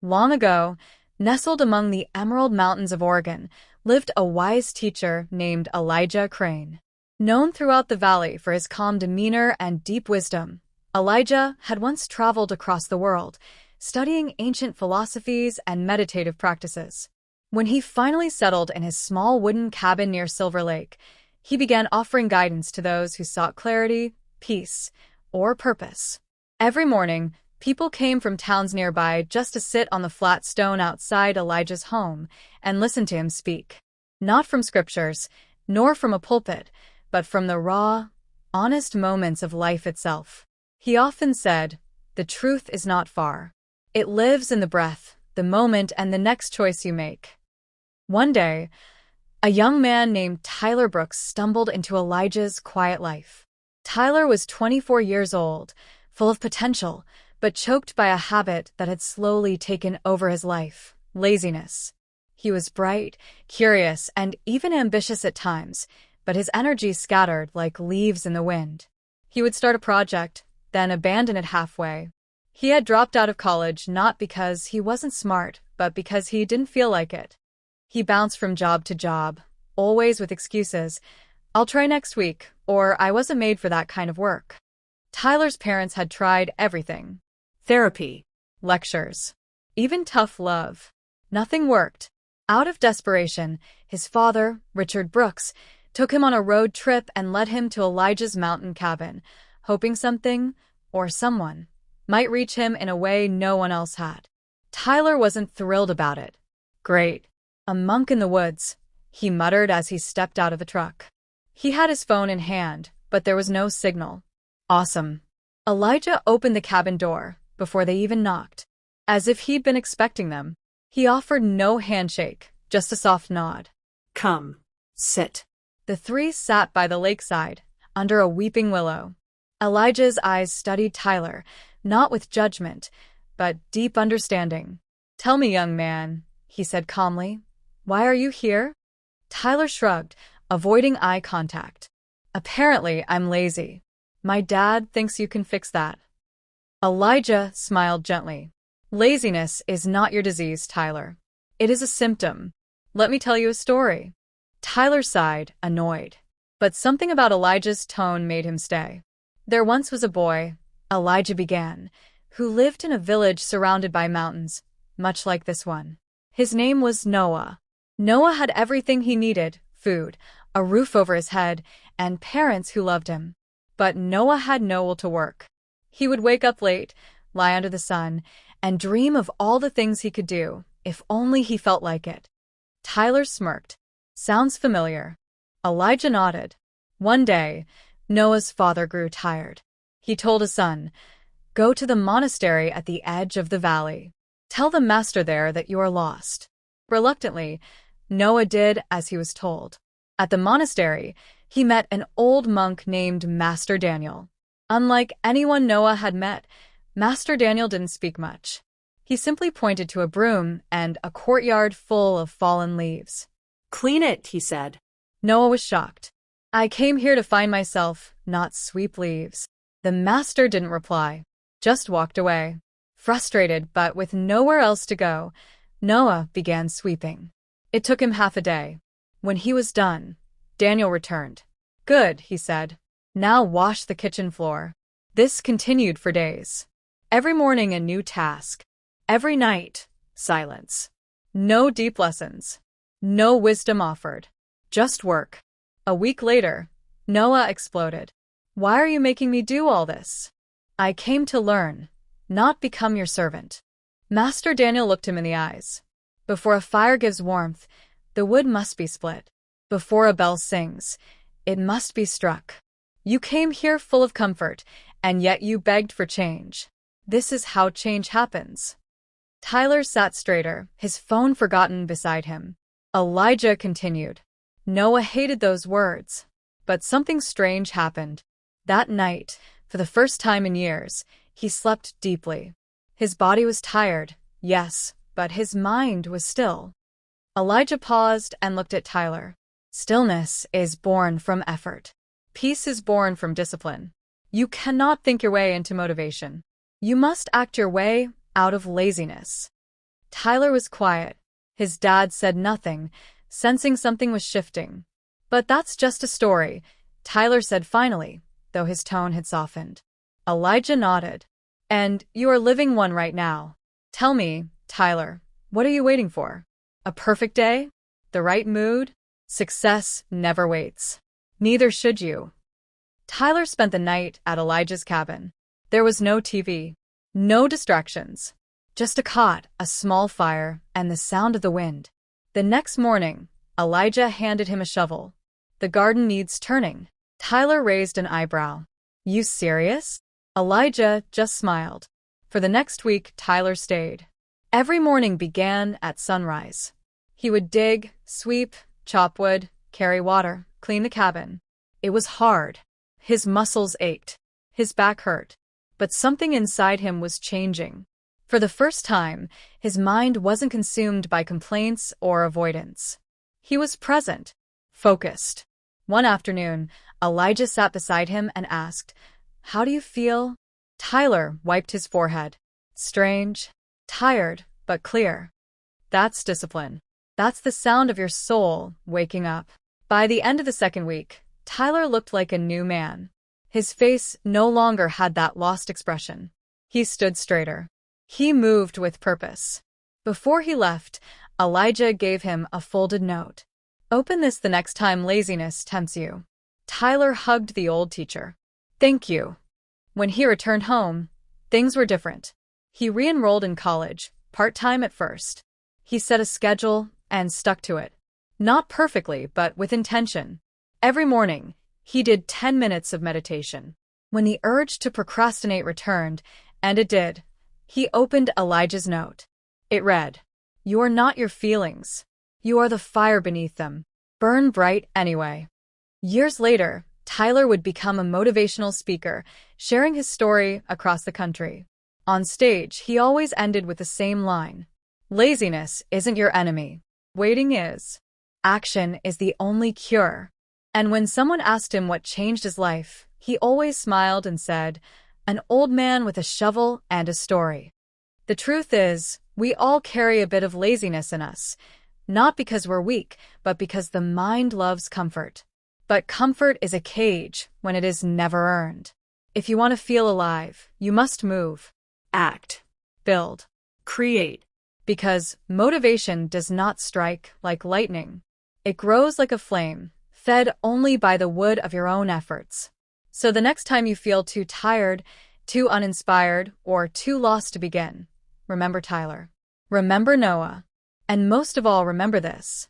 Long ago, nestled among the Emerald Mountains of Oregon, lived a wise teacher named Elijah Crane. Known throughout the valley for his calm demeanor and deep wisdom, Elijah had once traveled across the world, studying ancient philosophies and meditative practices. When he finally settled in his small wooden cabin near Silver Lake, he began offering guidance to those who sought clarity, peace, or purpose. Every morning, people came from towns nearby just to sit on the flat stone outside Elijah's home and listen to him speak. Not from scriptures, nor from a pulpit, but from the raw, honest moments of life itself. He often said, "The truth is not far. It lives in the breath, the moment, and the next choice you make." One day, a young man named Tyler Brooks stumbled into Elijah's quiet life. Tyler was 24 years old, full of potential, but choked by a habit that had slowly taken over his life: laziness. He was bright, curious, and even ambitious at times, but his energy scattered like leaves in the wind. He would start a project, then abandon it halfway. He had dropped out of college not because he wasn't smart, but because he didn't feel like it. He bounced from job to job, always with excuses: "I'll try next week," or "I wasn't made for that kind of work." Tyler's parents had tried everything: therapy, lectures, even tough love. Nothing worked. Out of desperation, his father, Richard Brooks, took him on a road trip and led him to Elijah's mountain cabin, hoping something, or someone, might reach him in a way no one else had. Tyler wasn't thrilled about it. "Great. A monk in the woods," he muttered as he stepped out of the truck. He had his phone in hand, but there was no signal. "Awesome." Elijah opened the cabin door before they even knocked. As if he'd been expecting them, he offered no handshake, just a soft nod. "Come, sit." The three sat by the lakeside, under a weeping willow. Elijah's eyes studied Tyler, not with judgment, but deep understanding. "Tell me, young man," he said calmly, "why are you here?" Tyler shrugged, avoiding eye contact. "Apparently, I'm lazy. My dad thinks you can fix that." Elijah smiled gently. "Laziness is not your disease, Tyler. It is a symptom. Let me tell you a story." Tyler sighed, annoyed. But something about Elijah's tone made him stay. "There once was a boy," Elijah began, "who lived in a village surrounded by mountains, much like this one. His name was Noah. Noah had everything he needed: food, a roof over his head, and parents who loved him. But Noah had no will to work. He would wake up late, lie under the sun, and dream of all the things he could do, if only he felt like it." Tyler smirked. "Sounds familiar." Elijah nodded. One day, Noah's father grew tired. He told his son, "Go to the monastery at the edge of the valley. Tell the master there that you are lost." Reluctantly, Noah did as he was told. At the monastery, he met an old monk named Master Daniel. Unlike anyone Noah had met, Master Daniel didn't speak much. He simply pointed to a broom and a courtyard full of fallen leaves. "Clean it," he said. Noah was shocked. "I came here to find myself, not sweep leaves." The master didn't reply, just walked away. Frustrated, but with nowhere else to go, Noah began sweeping. It took him half a day. When he was done, Daniel returned. "Good," he said. "Now wash the kitchen floor." This continued for days. Every morning a new task. Every night, silence. No deep lessons. No wisdom offered. Just work. A week later, Noah exploded. "Why are you making me do all this?" "I came to learn, not become your servant." Master Daniel looked him in the eyes. "Before a fire gives warmth, the wood must be split. Before a bell sings, it must be struck. You came here full of comfort, and yet you begged for change. This is how change happens." Tyler sat straighter, his phone forgotten beside him. Elijah continued. Noah hated those words. But something strange happened. That night, for the first time in years, he slept deeply. His body was tired, yes, but his mind was still. Elijah paused and looked at Tyler. "Stillness is born from effort. Peace is born from discipline. You cannot think your way into motivation. You must act your way out of laziness." Tyler was quiet. His dad said nothing, sensing something was shifting. "But that's just a story," Tyler said finally, though his tone had softened. Elijah nodded. "And you are living one right now. Tell me, Tyler, what are you waiting for? A perfect day? The right mood? Success never waits. Neither should you." Tyler spent the night at Elijah's cabin. There was no TV, no distractions, just a cot, a small fire, and the sound of the wind. The next morning, Elijah handed him a shovel. "The garden needs turning." Tyler raised an eyebrow. "You serious?" Elijah just smiled. For the next week, Tyler stayed. Every morning began at sunrise. He would dig, sweep, chop wood, carry water, clean the cabin. It was hard. His muscles ached. His back hurt. But something inside him was changing. For the first time, his mind wasn't consumed by complaints or avoidance. He was present, focused. One afternoon, Elijah sat beside him and asked, "How do you feel?" Tyler wiped his forehead. "Strange. Tired, but clear." "That's discipline. That's the sound of your soul waking up." By the end of the second week, Tyler looked like a new man. His face no longer had that lost expression. He stood straighter. He moved with purpose. Before he left, Elijah gave him a folded note. "Open this the next time laziness tempts you." Tyler hugged the old teacher. "Thank you." When he returned home, things were different. He re-enrolled in college, part-time at first. He set a schedule and stuck to it. Not perfectly, but with intention. Every morning, he did 10 minutes of meditation. When the urge to procrastinate returned, and it did, he opened Elijah's note. It read, "You are not your feelings. You are the fire beneath them. Burn bright anyway." Years later, Tyler would become a motivational speaker, sharing his story across the country. On stage, he always ended with the same line. "Laziness isn't your enemy. Waiting is. Action is the only cure." And when someone asked him what changed his life, he always smiled and said, "An old man with a shovel and a story." The truth is, we all carry a bit of laziness in us, not because we're weak, but because the mind loves comfort. But comfort is a cage when it is never earned. If you want to feel alive, you must move, Act. build, Create. because motivation does not strike like lightning. It grows like a flame, fed only by the wood of your own efforts. So the next time you feel too tired, too uninspired, or too lost to begin, remember Tyler. Remember Noah. And most of all, remember this.